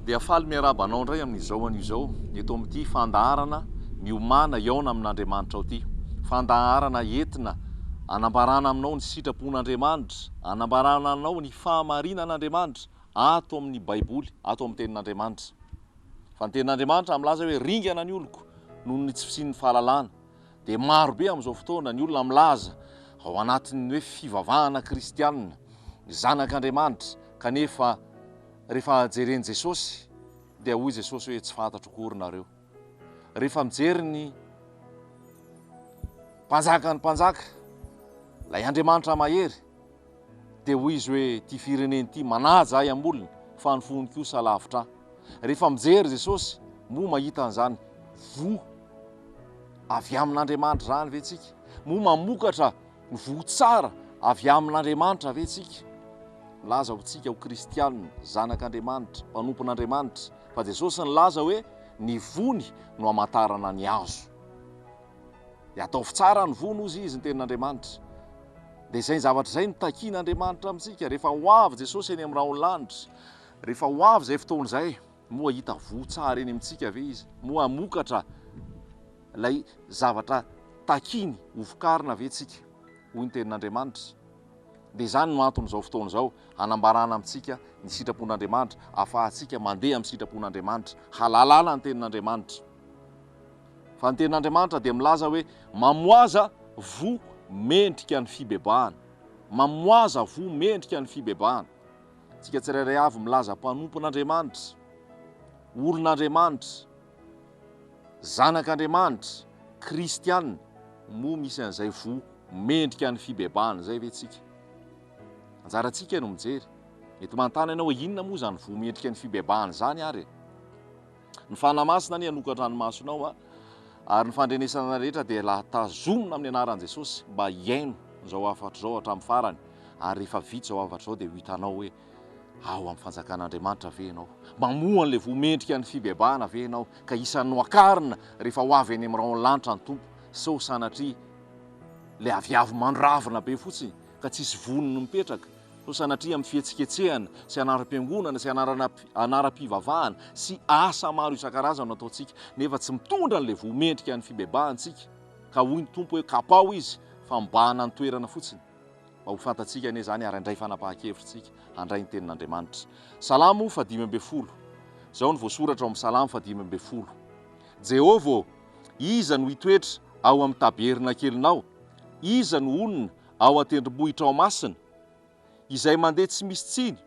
Dia faly miarabanao indray amin'izao an'izao eto amin'ity fandaharana miomana iaona amin'Andriamanitra ao ity. Fandaharana entina anambarana aminao ny sitrapon'Andriamanitra, anambarana aminao ny fahamarinan'Andriamanitra ato amin'ny Baiboly, ato amin'ny tenin'Andriamanitra. Fa ny tenin'Andriamanitra milaza hoe ringana ny oloko noho ny tsy fisian'ny fahalalana. Dia marobe amin'izao fotoana ny olona milaza ao anatin'ny hoe fivavahana kristianina, ny zanak'Andriamanitra, kanefa rehefa jereny Jesosy dia hoy Jesosy hoe tsy fantatro akory nareo. Rehefa mijery ny mpanjakany mpanjaka, ilay Andriamanitra mahery, dia hoy izy hoe ty fireneny ty manaja ahy am-bolona fa ny fony kosa lavitra. Rehefa mijery Jesosy, moa mahita an'izany vo avy amin'Andriamanitra zany ve tsika? Moa mamokatra vo tsara avy amin'Andriamanitra ve tsika? Laza ho tsika ho kristianina, zanak'Andriamanitra, mpanompon'Andriamanitra, fa Jesosy nilaza hoe ny vony no hamantarana ny azo. Dia ataovy tsara ny vono ozy izy ny tenin'Andriamanitra. Dia izay zavatra izay no takian'Andriamanitra amintsika. Rehefa ho avy Jesosy eny amin'ny raholanitra, rehefa ho avy izay fotoana izay, moa hita vo tsara eny amintsika ve izy? Moa hamokatra ilay zavatra takiny hovokarina ve tsika? Hoy ny tenin'Andriamanitra. Dia izany no anton'izao fotoana izao, hanambarana amintsika ny sitrapon'Andriamanitra, ahafahantsika mandeha amin'ny sitrapon'Andriamanitra, halalana ny tenin'Andriamanitra. Fa ny tenin'Andriamanitra dia milaza hoe mamoaza vo mendrika ny fibebahana. Mamoaza vo mendrika ny fibebahana. Tsika tsirairay avy milaza mpanompon'Andriamanitra, olon'Andriamanitra, zanak'Andriamanitra, kristianina, moa misy an'izay vo mendrika ny fibebahana zay ve tsika? Anjarantsika no mijery. Mety manontany ianao hoe inona moa zany vo mendrika ny fibebahana zany ary? Ny fanamasina ny anokan-dranomasonao ary ny fandrenesana rehetra dia tazomina amin'ny anaran'i Jesosy mba hiaino izao afatra izao hatramin'ny farany. Ary rehefa vita izao afatra izao dia ho hitanao hoe ao amin'ny fanjakan'Andriamanitra ve ianao? Mamoa an'ilay vo mendrika ny fibebahana ve ianao? Ka isan'ny noakarina rehefa ho avy eny amin'ny raholanitra ny tompo, sao sanatria ilay aviavy mandravina be fotsiny ka tsisy vonony mipetraka. So sanatria amin'ny fihetsiketsehana sy anaram-piangonana sy anaram-pivavahana sy asa maro isan-karazany ataontsika, nefa tsy mitondra an'ilay vo mendrika ny fibebahantsika. Ka hoy ny tompo hoe kapao izy fa mibahana ny toerana fotsiny. Mba ho fantatsika anie zany ary handray fanapahan-kevitritsika, handray ny tenin'Andriamanitra. Salamo 5:10. Izao no voasoratra ao amin'ny Salamo 5:10. Jehova, iza no hitoetra ao amin'ny tabernakelinao? Iza no onona ao an-tendrombohitra ao masina? Izay mandeha tsy misy tsiny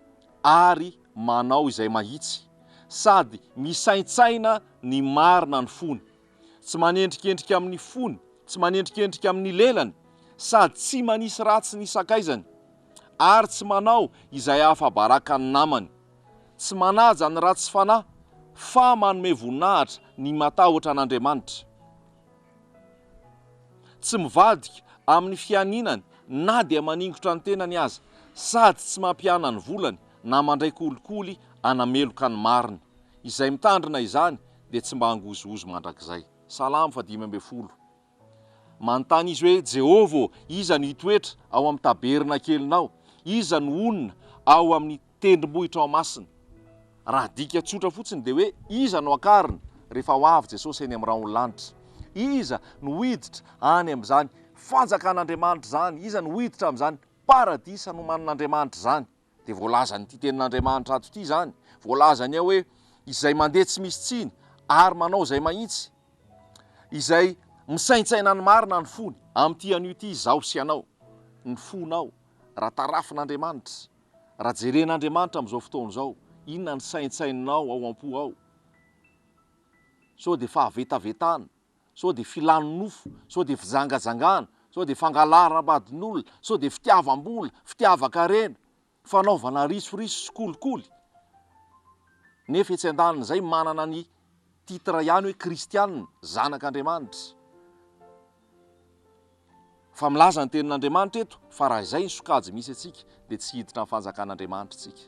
ary manao izay mahitsy, sady misaintsaina ny marina ny fony, tsy manendrikendrika amin'ny fony, tsy manendrikendrika amin'ny lelany, sady tsy manisy ratsy ny sakaizany, ary tsy manao izay ahafabaraka ny namany, tsy manaja ny ratsy fanahy, fa manome voninahitra ny matahotra an'Andriamanitra, tsy mivadika amin'ny fianinany na dia maningotra ny tenany aza, sady tsy mampiana ny volany na mandray kolikoly anameloka ny marina. Izay mitandrina izany dia tsy mba hangozohozo mandrakizay. Salamo 5:10. Manontany izy hoe Jehova, iza no hitoetra ao amin'ny tabernakelinao? Iza no onona ao amin'ny tendrombohitra ao masina? Raha dika tsotra fotsiny dia hoe iza no akarina rehefa ho avy Jesosy eny amin'ny raholanitra? Iza no hiditra any amin'izany fanjakan'Andriamanitra zany? Iza no hiditra amin'izany paradisa no manan'Andriamanitra zany? Dia voalaza nyity tenin'Andriamanitra ato ity zany. Voalazany ao hoe izay mandeha tsy misy tsiny ary manao izay mahitsy, izay misaintsaina ny marina ny fony. Amin'ity anio ity izao sy anao, ny fonao, raha tarafin'Andriamanitra, raha jeren'Andriamanitra amin'izao fotoana izao, inona ny saintsaininao ao am-po ao? Sao dia fahavetavetana, sao dia filanonofo, sao dia fijangajangana, sao dia fangalaram-badin'olona, sao dia fitiavam-bola, fitiavan-karena, fanaovana risoriso sy kolikoly. Nefa etsy an-dalana izay manana ny titra ihany hoe kristianina, zanak'Andriamanitra. Fa milaza ny tenin'Andriamanitra eto fa raha izay ny sokajy misy atsika dia tsy hiditra amin'ny fanjakan'Andriamanitra tsika.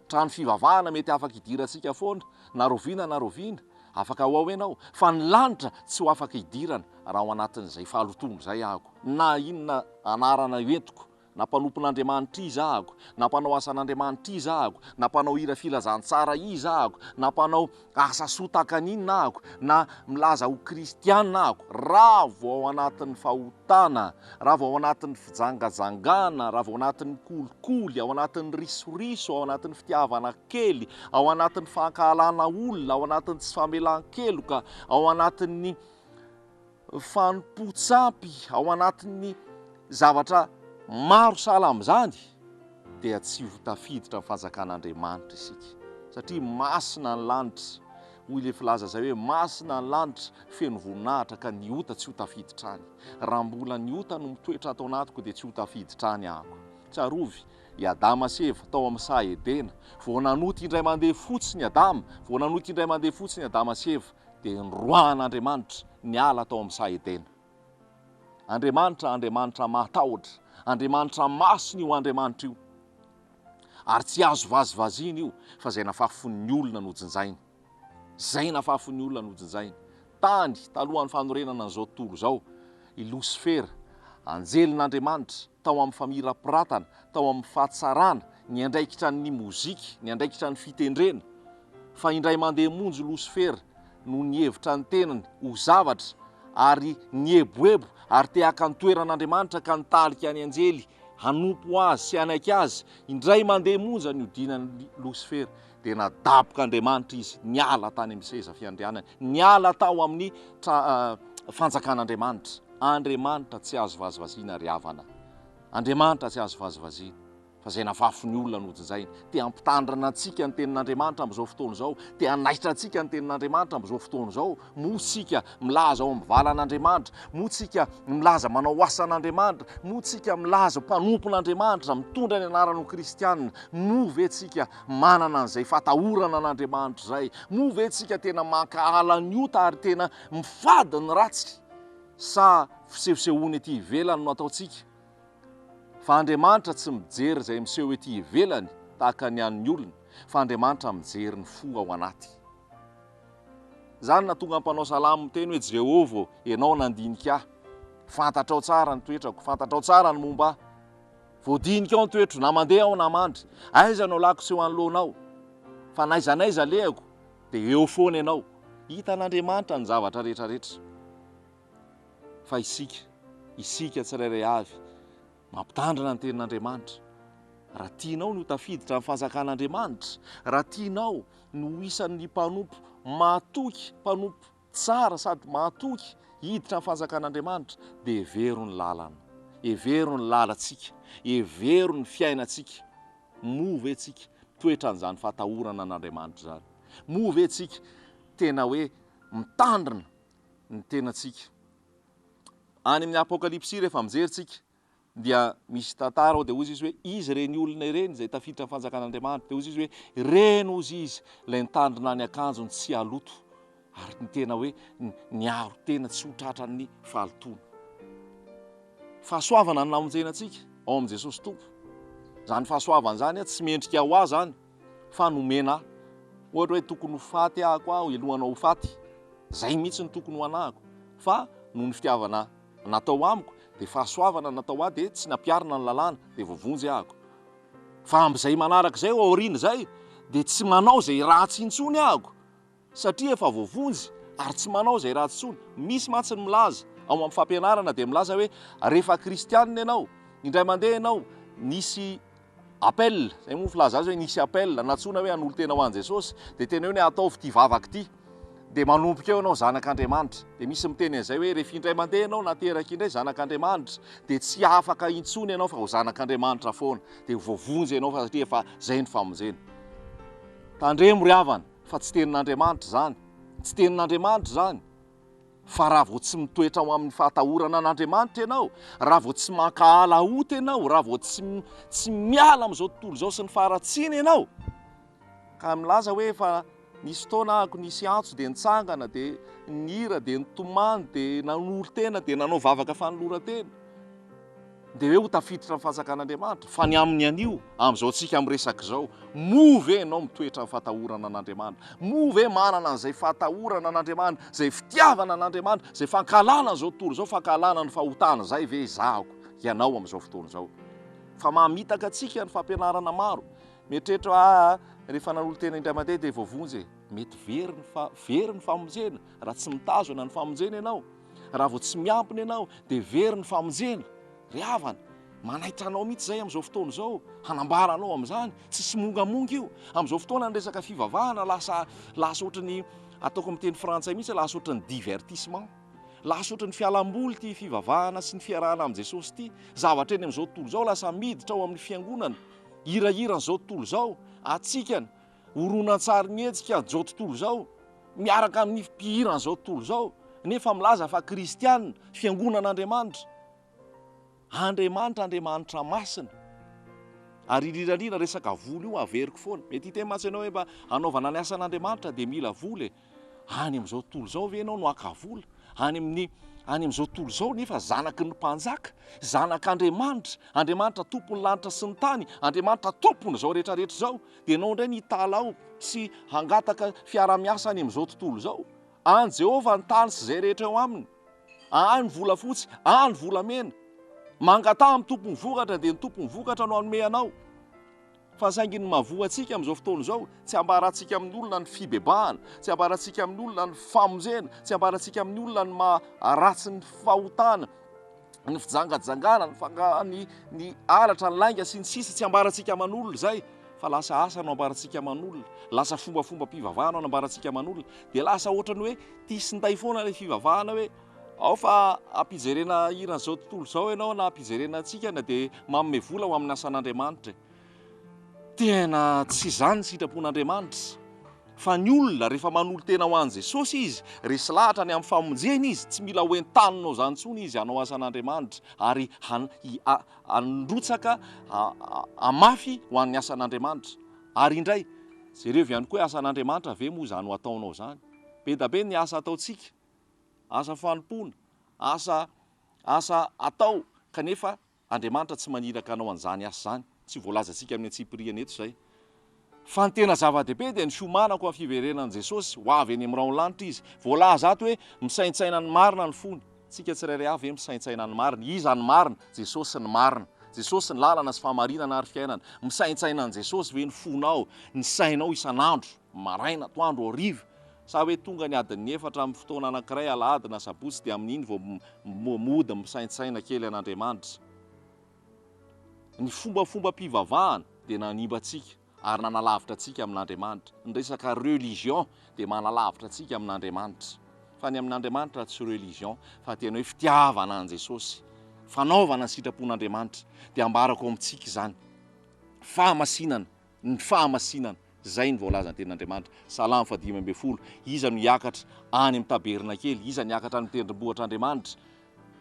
Trano fivavahana mety afaka hidirantsika foana, na roviana, afaka ho ao ianao, fa ny lanitra tsy ho afaka hidirana raha ao anatin'izay fahalotombo izay ahako, na inona anarana entiko nampanopin'Andriamanitra izahako, nampanao asan'Andriamanitra izahako, nampanao hira filazantsara izahako, nampanao asa soa takan'inona ahako, na milaza ho kristianina ahako, raha vao ao anatin'ny fahotana, raha vao ao anatin'ny fijangajangana, raha vao ao anatin'ny kolikoly, ao anatin'ny risoriso, ao anatin'ny fitiavana kely, ao anatin'ny fankahalana olona, ao anatin'ny tsy famelan-keloka, ao anatin'ny fanompo-tsampy, ao anatin'ny zavatra maro sahala amin'izany, dia tsy ho tafiditra amin'ny fanjakan'Andriamanitra isika, satria masina ny lanitra, hoy ilay filaza izay hoe masina ny lanitra feno voninahitra ka ny ota tsy ho tafiditra any. Raha mbola ny ota no mitoetra atao anatiko dia tsy ho tafiditra any ahako. Tsarovy i Adama sy Eva tao amin'ny saha Edena, vao nanoty indray mandeha fotsiny Adama, vao nanoty indray mandeha fotsiny Adama sy Eva, dia noroahan'Andriamanitra niala tao amin'ny saha Edena. Andriamanitra matahotra, Andriamanitra masina io Andriamanitra io, ary tsy azo vazivaziana io, fa izay nahafafon'ny olona nojinjainy. Zay nahafafon'ny olona nojinjainy. Tany talohan'ny fanorenana an'izao tontolo izao, i Losifera, anjelin'Andriamanitra, tao amin'ny famirapiratana, tao amin'ny fahatsarana, ny andraikitra ny mozika, ny andraikitra ny fitendrena, fa indray mandeha monjo Losifera no nihevitra ny tenany ho zavatra, ary nieboebo, ary te haka ny toeran'Andriamanitra ka nitalika ny anjely, hanompo azy sy hanaiky azy. Indray mandeha monja ny hodinan'ny Losifera, dia nadaboka Andriamanitra izy, niala tany amin'ny seza fiandrianany, niala tao amin'ny fanjakan'Andriamanitra. Andriamanitra tsy azo vazivaziana ry havana, Andriamanitra tsy azo vazivaziana, fa izay nahafafon'ny olona nojinjainy. Te hampitandrina antsika ny tenin'Andriamanitra amin'izao fotoana izao, te hanaitra antsika ny tenin'Andriamanitra amin'izao fotoana izao, moa tsika milaza ao amin'ny valan'Andriamanitra, moa tsika milaza manao asan'Andriamanitra, moa tsika milaza mpanompon'Andriamanitra, mitondra ny anaran'ho kristianina, moa ve tsika manana an'izay fatahorana an'Andriamanitra izay, moa ve tsika tena mankahala ny ota ary tena mifady ny ratsy, sa fisehosehoany ety ivelany no ataontsika. Fa Andriamanitra tsy mijery izay miseho ety ivelany tahaka ny an'ny olona, fa Andriamanitra mijery ny fo ao anaty. Izany na tonga mpanao salamo miteny hoe Jehovah, ianao nandinika ahy, fantatrao tsara ny toetrako, fantatrao tsara ny momba ahy, voadinika ao ny toetro, na mandeha aho na mandry, aiza no lako seho anoloanao, fa naizanaiza lehako, dia eo foana ianao. Hitan'Andriamanitra ny zavatra rehetrarehetra. Fa isika tsirairay avy, mampitandrina ny tenin'Andriamanitra. Raha tianao no tafiditra amin'ny fanjakan'Andriamanitra, raha tianao no isan'ny mpanompo mahatoky, mpanompo tsara sady mahatoky hiditra amin'ny fanjakan'Andriamanitra, dia hevero ny lalana, hevero ny lalantsika, hevero ny fiainantsika. Moa ve tsika toetra an'izany fatahorana an'Andriamanitra izany? Moa ve tsika tena hoe mitandrina ny tenantsika? Any amin'ny Apokalipsy rehefa mijery dia misy tantara ao, dia hozy izy hoe izy ireny olona ireny izay tafiditra amin'ny fanjakan'Andriamanitra, dia hozy izy hoe reny hozy izy ilay nitandrina ny akanjony tsy haloto, ary ny tena hoe niaro tena tsy ho tratran'ny fahalotoana. Fahasoavana no namonjenantsika ao amin'i Jesosy Tompo. Zany fahasoavana zany tsy mendrika ho ahy zany, fa nomena ahy. Ohatra hoe tokony ho faty ahako aho, elohanao ho faty, zay mihitsy ny tokony ho anahako, fa noho ny fitiavana natao amiko, dia fahasoavana natao ahy, dia tsy nampiarina ny lalàna, dia voavonjy ahako. Fa amin'izay manaraka izay aoriana izay, dia tsy manao izay ratsy intsony ahako, satria efa voavonjy ary tsy manao izay ratsy intsony. Misy mantsy ny milaza ao amin'ny fampianarana, dia milaza hoe rehefa kristianina ianao, indray mandeha ianao nisy appel, izay moa filaza azy hoe nisy appel, natsoina hoe hanolo tena ho an'i Jesosy, dia tena hoe ataovy ity vavaka ity, dia manomboka eo ianao zanak'Andriamanitra. Dia misy miteny an'izay hoe rehefa indray mandeha ianao nateraka indray zanak'Andriamanitra, dia tsy afaka intsony ianao fa ho zanak'Andriamanitra foana, dia voavonjy ianao fa satria efa izay ny famonjena. Tandremo ry havana, fa tsy tenin'Andriamanitra izany, tsy tenin'Andriamanitra izany. Fa raha vao tsy mitoetra ao amin'ny fahatahorana an'Andriamanitra ianao, raha vao tsy mankahala ota ianao, raha vao tsy miala amin'izao tontolo izao sy ny faharatsiana ianao, ka milaza hoe efa nisy fotoana ahako nisy antso dia nitsangana, dia nihira, dia nitomany, dia nanolo tena, dia nanao vavaka fanoloran-tena, dia hoe ho tafiditra amin'ny fanjakan'Andriamanitra. Fa ny amin'ny anio, amin'izao tsika miresaka izao, moa ve ianao mitoetra amin'ny fahatahorana an'Andriamanitra? Moa ve manana an'izay fahatahorana an'Andriamanitra, izay fitiavana an'Andriamanitra, izay fankahalana an'izao tontolo izao, fankahalana ny fahotana izay ve izahako ianao amin'izao fotoana izao? fa mamitaka atsika ny fampianarana maro mietretra rehefa nanolo tena indray mandeha dia voavonjy mety very ny famonjena raha tsy mitazona ny famonjena ianao raha vao tsy miampiny ianao dia very ny famonjena ry havana manaitra anao mihitsy zay amin'izao fotoana izao hanambaranao amin'izany tsy simongamonga io amin'izao fotoana ny resaka fivavahana lasa ohatrany ataoko amin'ny teny frantsay mihitsy lasa ohatrany divertissement lasa ohatrany fialamboly ty fivavahana sy ny fiarahana amin'i Jesosy ty zavatra eny amin'izao tontolo izao lasa miditra ao amin'ny fiangonana hirahira n'izao tontolo izao atsikany horonan-tsary ny hetsika n'izao tontolo izao miaraka amin'ny mpihira n'izao tontolo izao nefa milaza fa kristianina fiangonan'Andriamanitra Andriamanitra masina ary rirarira resaka voly io averiko foana mety hiteny matsy ianao hoe mba hanaovana ny asan'Andriamanitra dia mila voly any amin'izao tontolo izao ve ianao no haka-vola any amin'izao tontolo izao nefa zanaky ny mpanjaka zanak'Andriamanitra Andriamanitra tompony lanitra sy ny tany Andriamanitra tompony izao rehetrarehetra izao dia ianao indray nitalao sy hangataka fiara-miasa any amin'izao tontolo izao any Jehovah ny tany sy izay rehetra eo aminy any volafotsy any volamena mangata amin'ny tompony vokatra dia ny tompony vokatra no hanome anao fa saingy ny mahavoantsika amin'izao fotoana izao tsy hambarantsika amin'ny olona ny fibebahana tsy hambarantsika amin'ny olona ny famonjena tsy hambarantsika amin'ny olona ny maharatsy ny fahotana ny fijangajangana ny alatra ny lainga sy ny sisa tsy hambarantsika aman'olona zay fa lasa asa no hambarantsika aman'olona lasa fombafomba mpivavahana no hambarantsika aman'olona dia lasa ohatrany hoe tisinday foana ilay fivavahana hoe ao fa ampijerena hiran'izao tontolo izao ianao na ampijerena antsika na dia manome vola ho amin'ny asan'Andriamanitra tena tsy izany ny sitrapon'Andriamanitra fa ny olona rehefa manolo tena ho an'i Jesosy izy resy lahatra ny amin'ny famonjena izy tsy mila hoentanonao izany intsony izy hanao asan'Andriamanitra ary handrotsaka hamafy ho an'ny asan'Andriamanitra ary indray jereo ihany koa asan'Andriamanitra ve moa izany ho ataonao izany be da be ny asa ataontsika asa fanompoana asa atao kanefa Andriamanitra tsy maniraka anao an'izany asa izany tsy voalazantsika amin'ny antsipiriana eto izay fa ny tena zava-dehibe dia ny fiomanako amin'ny fiverenan'i Jesosy ho avy eny amin'ny raonlanitra izy voalaza ato hoe misaintsaina ny marina ny fony tsika tsirairay avy misaintsaina ny marina iza ny marina Jesosy ny marina Jesosy ny lalana sy fahamarinana ary fiainana misaintsaina ny Jesosy ve ny fonao ny sainao isan'andro maraina atoandro hariva sa hoe tonga ny adiny 4 amin'ny fotoana anankiray alahady na sabotsy dia amin'iny vao mody misaintsaina kely an'Andriamanitra ny fombafomba mpivavahana dia nanimbatsika ary nanalavitra atsika amin'Andriamanitra ny resaka religion dia manalavitra atsika amin'Andriamanitra fa ny amin'Andriamanitra tsy religion fa tena hoe fitiavana an' Jesosy fanaovana ny sitrapon'Andriamanitra dia ambarako amintsika izany fahamasinana ny fahamasinana zay ny voalazany ten'Andriamanitra Salamo 5:10 iza no hiakatra any amin'ny taberna kely iza niakatra any tendrombohitr'Andriamanitra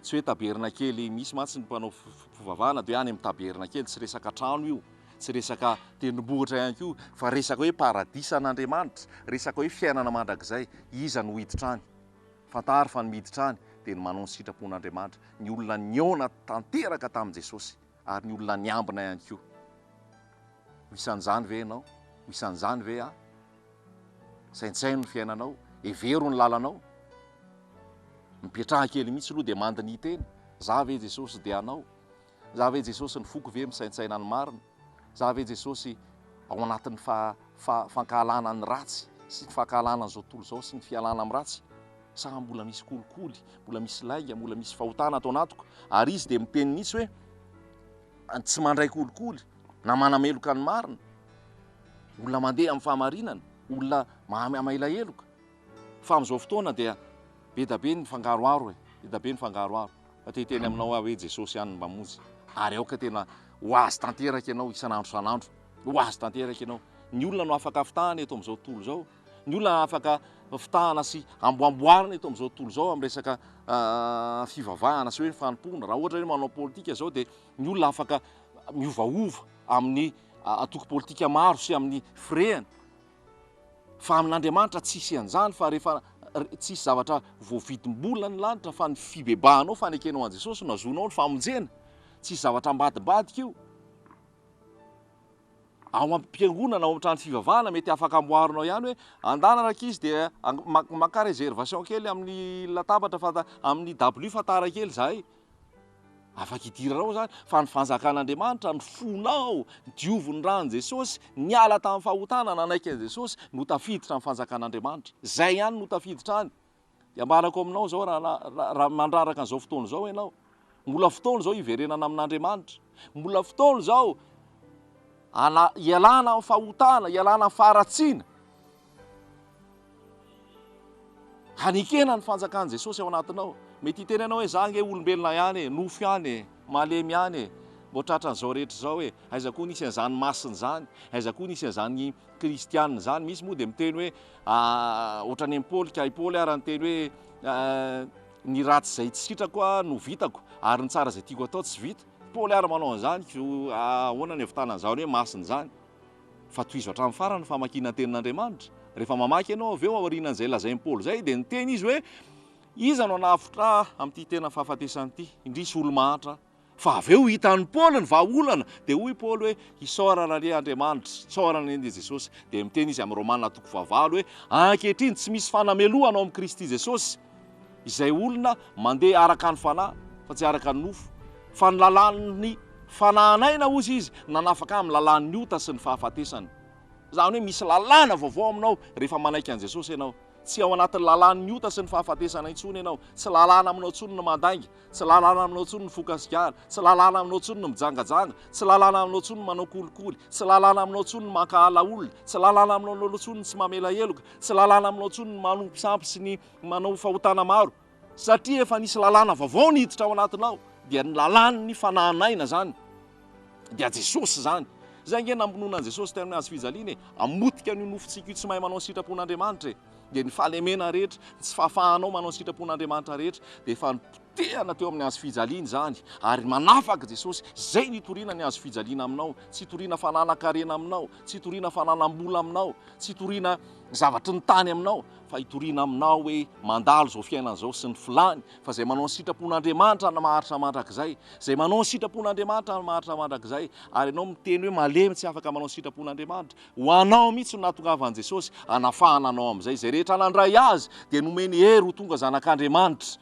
tsy hoe taberna kely misy matsy ny mpanao fivavahana dia any amin'ny taberna kely tsy resaka trano io tsy resaka tendrombohitra ihany koa fa resaka hoe paradisan'Andriamanitra resaka hoe fiainana mandrakizay iza no hiditra any fantary fa ny miditra any dia ny manao ny sitrapon'Andriamanitra ny olona niona tanteraka tamin'i Jesosy ary ny olona niambina ihany koa misan'izany ve ianao misan'izany ve saintsaino ny fiainanao evero ny lalanao mipetraha kely mihitsy aloha dia mandiny teny za ve Jesosy dia anao za ve Jesosy ny foko ve misaintsaina ny marina za ve Jesosy ao anatin'ny fankahalana ny ratsy sy ny fankahalana n'izao tontolo izao sy ny fialana amin'ny ratsy sa mbola misy kolikoly mbola misy lainga mbola misy fahotana atao anatiko ary izy dia miteny mihitsy hoe tsy mandray kolikoly na manameloka ny marina olona mandeha amin'ny fahamarinana olona maila heloka fa amin'izao fotoana dia be da be ny fangaroaro be da be ny fangaroaro fa teteny aminao hoe Jesosy ihany mamonjy ary aoka tena ho azy tanteraka ianao isan'andro san'andro ho azy tanteraka ianao ny olona no afaka fitahana eto amin'izao tontolo izao ny olona no afaka fitahana sy amboamboarina eto amin'izao tontolo izao amin'ny resaka fivavahana sy hoe fanompoana raha ohatra hoe manao politika izao dia ny olona afaka miovaova amin'ny atoko politika maro sy amin'ny firehany fa amin'Andriamanitra tsisy an'izany fa rehefa tsisy zavatra voavidim-bola ny lanitra fa ny fibebahanao fanekenao an' Jesosy no azonao ny famonjena tsisy zavatra ambadibadika io ao am-piangonana ao amin'ny trano fivavahana mety afaka amboarinao ihany hoe andana raka izy dia maka réservation kely amin'ny latabatra fa amin'ny W fa tara kely zahay afaka idiranao zany fa ny fanjakan'Andriamanitra ny fonao dioviny rany Jesosy niala tamin'ny fahotana nanaiky an' Jesosy no tafiditra amin'ny fanjakan'Andriamanitra zay ihany no tafiditra any dia ambarako aminao zao raha mandraraka an'izao fotoana zao ianao mbola fotoana zao iverenana amin'Andriamanitra mbola fotoana zao ialana amin'ny fahotana ialana amin'ny faharatsiana hanikena ny fanjakan'i Jesosy ao anatinao mety hiteny ianao hoe zany hoe olombelona ihany nofo ihany malemy ihany mbo tratran'izao rehetra zao hoe aiza koa nisy an'izany masina zany aiza koa nisy an'izany kristianina zany misy moa dia miteny hoe ohatrany Paoly ka Paoly ary miteny hoe ny ratsy izay tsy sitrako no vitako ary ny tsara izay tiako atao tsy vita Paoly ary manao an'izany ahoana ny havitanan'izany hoe masina zany fa toizo hatramin'ny farany famakiana ny tenin'Andriamanitra rehefa mamaky ianao avy eo aorianan'izay lazain'i Paoly zay dia niteny izy hoe iza no nahafitra amin'ity tena fahafatesany ity indrisy olo-mahatra fa avy eo hitan'ny Paoly ny vahaolana dia hoy Paoly hoe isaorana anie Andriamanitra isaorana anie Jesosy dia miteny izy amin'ny Romana 9 hoe ankehitriny tsy misy fanameloana ao amin'ny Kristy Jesosy izay olona mandeha araka ny fanahy fa tsy araka ny nofo fa ny lalàn'ny fanahinaina ozy izy nanafaka amin'ny lalàn'ny ota sy ny fahafatesany zany hoe misy lalàna vaovao aminao rehefa manaiky an' Jesosy ianao tsy ao anatin'ny lalàn'ny ota sy ny fahafatesana intsony ianao tsy lalàna aminao intsony ny mandainga tsy lalàna aminao intsony ny fokasikara tsy lalàna aminao intsony ny mijangajanga tsy lalàna aminao intsony ny manao kolikoly tsy lalàna aminao intsony ny mankahala olona tsy lalàna aminao intsony ny tsy mamela heloka tsy lalàna aminao intsony ny manompo sampy sy ny manao fahotana maro satria efa nisy lalàna vaovao niditra ao anatinao dia ny lalàn'ny fanahinaina zany dia Jesosy zany zay nge namonoana an' Jesosy tamin'ny hazo fijaliana amotika ny nofontsika io tsy mahay manao sitrapon'Andriamanitra dia ny fahalemena rehetra tsy fahafahanao manao sitrapon'Andriamanitra rehetra dia efa nipotehana teo amin'ny hazo fijaliana zany ary manafaka Jesosy zay nitoriana ny hazo fijaliana aminao tsy toriana fananakarena aminao tsy toriana fananam-bola aminao tsy toriana zavatry ny tany aminao fa hitoriana aminao hoe mandalo zao fiainana zao sy ny filany fa zay manao ny sitrapon'Andriamanitra na maharitra mandrakizay zay manao ny sitrapon'Andriamanitra na maharitra mandrakizay ary ianao miteny hoe malemy tsy afaka manao ny sitrapon'Andriamanitra ho anao mihitsy no nahatongavan'i Jesosy hanafahana anao amin'izay zay rehetra nandray azy dia nomeny hery ho tonga zanak'Andriamanitra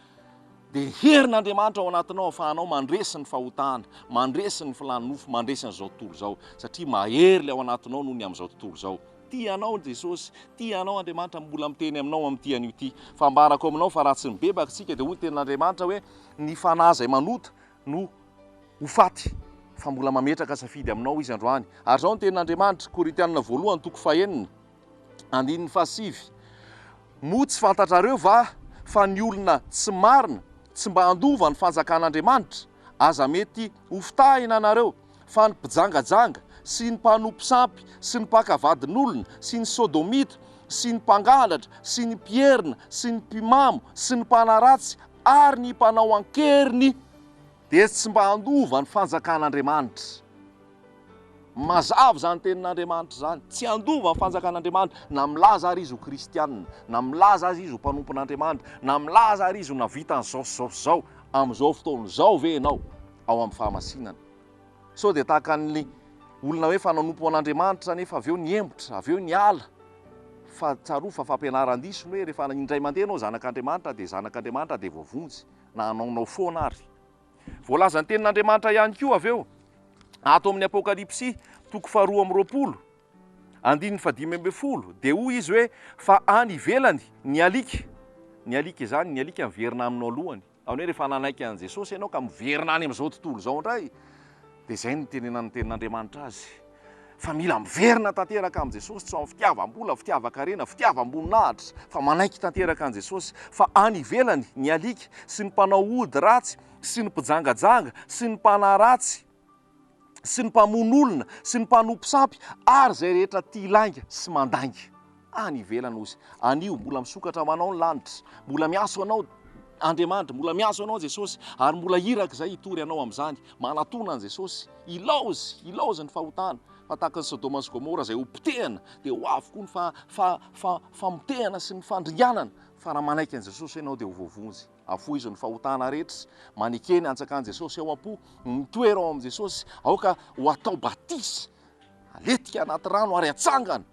dia herin'Andriamanitra ao anatinao ahafahanao mandresy ny fahotana mandresy ny filanofo mandresy n'izao tontolo zao satria mahery le ao anatinao noho ny amin'izao tontolo zao tianao Jesosy tianao Andriamanitra mbola miteny aminao amin'ity an'io ity fa mbarako aminao fa raha tsy mibebaka tsika dia hoy ny tenin'Andriamanitra hoe ny fanahy izay manota no ho faty fa mbola mametraka safidy aminao izy androany ary zao ny tenin'Andriamanitra Korintianina 1:9 moa tsy fantatrareo fa ny olona tsy marina tsy mba handova ny fanjakan'Andriamanitra aza mety ho fitahina anareo fa ny mpijangajanga sy ny mpanompo sampy sy ny mpakavadin'olona sy ny sodomita sy ny mpangalatra sy ny mpierina sy ny mpimamo sy ny mpanaratsy ary ny mpanao ankeriny dia tsy mba handova ny fanjakan'Andriamanitra mazava zany tenin'Andriamanitra zany tsy handova ny fanjakan'Andriamanitra na milaza ary izy ho kristianina na milaza azy izy ho mpanompon'Andriamanitra na milaza ary izy ho navita n'izao amin'izao fotoana zao ve ianao ao amin'ny fahamasinana so dia tahaka ny olona hoe fananompo an'Andriamanitra nefa avy eo niembotra avy eo niala fa tsaroa fa fampianaran-diso hoe rehefa indray mandeha anao zanak'Andriamanitra dia zanak'Andriamanitra dia voavonjy na anaonao foana ary voalaza ny tenin'Andriamanitra ihany koa avy eo ato amin'ny Apokalipsy 2:15 dia hoy izy hoe fa any ivelany ny alika zany ny alika miverina aminao alohany ao hoe rehefa nanaiky an' Jesosy ianao ka miverina any amin'izao tontolo zao indray dia zay ny tenenan'ny tenin'Andriamanitra azy fa mila miverina tanteraka amin'i Jesosy tsy amin'ny fitiavam-bola fitiavan-karena fitiavam-boninahitra fa manaiky tanteraka an'i Jesosy fa any ivelany ny alika sy ny mpanao ody ratsy sy ny mpijangajanga sy ny mpanahy ratsy sy ny mpamono olona sy ny mpanompo sampy ary zay rehetra tia lainga sy mandainga any ivelany ozy anio mbola misokatra manao ny lanitra mbola miaso anao Andriamanitra mbola miaso anao Jesosy ary mbola iraka izay hitory anao amin'izany manatona an' Jesosy ilaozy ny fahotana fa tahaka ny Sodoma sy Gomora izay ho potehana dia ho avokoa ny famotehana sy ny fandringanana fa raha manaiky an' Jesosy ianao dia ho voavonjy afoizony fahotana rehetra manekeny antsakan'i Jesosy ao am-po mitoera ao amin'i Jesosy aoka ho atao batisa aletika anaty rano ary atsangana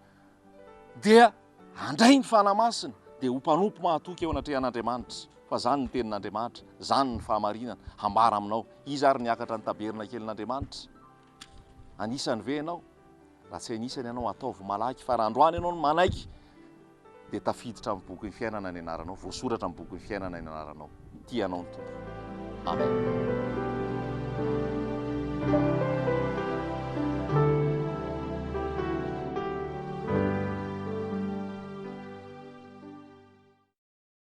dia handray ny fanahy masina dia ho mpanompo mahatoky eo anatrehan'Andriamanitra fa zany ny tenin'Andriamanitra, zany ny fahamarinana hambara aminao. Izy ary niakatra ny taberina kelin'Andriamanitra. Anisany ve ianao? Raha tsy anisany ianao ataovy malaky, fa raha androany ianao no manaiky dia tafiditra amin'ny boky ny fiainana ny anaranao, voasoratra amin'ny boky ny fiainana ny anaranao. Tianao ny Tompo. Amen.